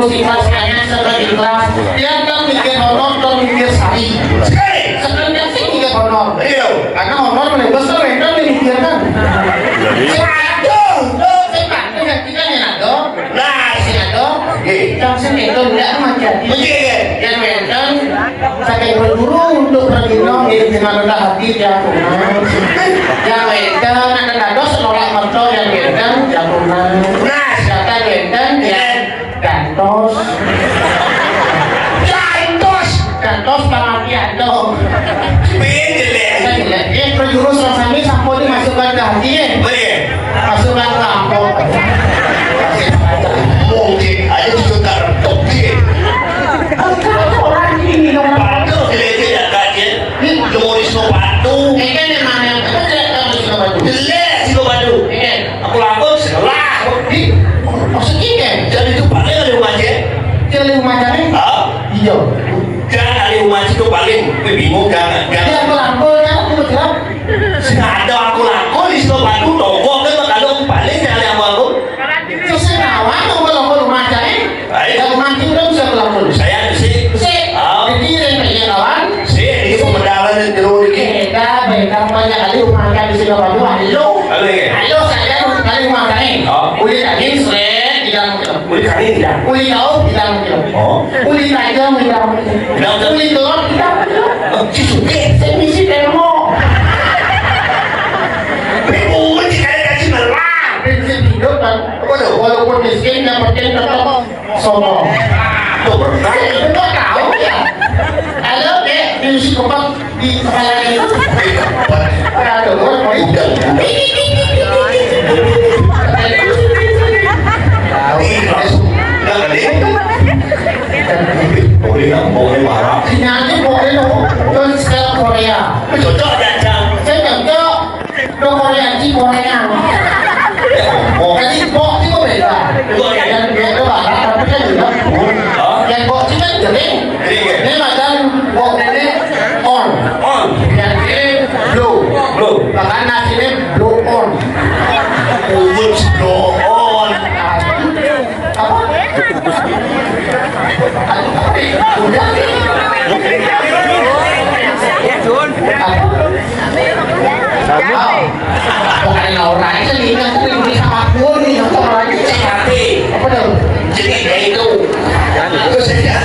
si kelas hanya sebagai kelas dia kan mikir honor dan mikir sari sebenarnya sih mikir honor karena honor lebih besar mereka memikirkan aduh sepak itu yang kita nado nah si nado yang itu tidak macam yang mereka saking berburu untuk berginong di mana hati jagungan yang mereka ada nado senolak merto yang mereka jagungan nah siapa mereka yang gantos pangapiado perjurus rasanya sampo dimasukkan ke hati masukkan ke ampok mungkin aja juga kartok orang ini padu dilete ya kajen ini Doris Nopadu ini kan yang mana yang jelek si Nopadu aku lakukan setelah maksudnya kan jadi itu paling ada rumahnya jadi rumahnya iya jangan ada rumah itu paling bingung jangan dia aku lakukan kan aku bergerak ada aku lakukan di situ batu toko kan kalau paling nyali sama aku terus kawan aku lakukan rumahnya dan rumah itu bisa lakukan saya sih jadi yang kawan sih ini pemendalan yang terus beda banyak kali rumahnya di sini batu halo saya kali rumahnya boleh lagi seret tidak boleh kali tidak boleh tahu tidak boleh aja tidak boleh telur tidak si suke saya misi demo boleh sekali kasih merah prinsip hidup kan walaupun miskin yang penting tetap sombong tuh betul tahu ya halo dek di psikopat di kepala itu aduh udah boleh marah nanti boleh lo terus ke Korea cocok aja saya cocok ke Korea di Korea jadi kok itu beda yang beda barat tapi kan juga yang kok itu kan jering ini macam kok ini on yang ini blue bahkan nasi ini blue on blue on apa udah bukan orang aja nih yang ini sama aku nih yang orang ini apa dong jadi itu saya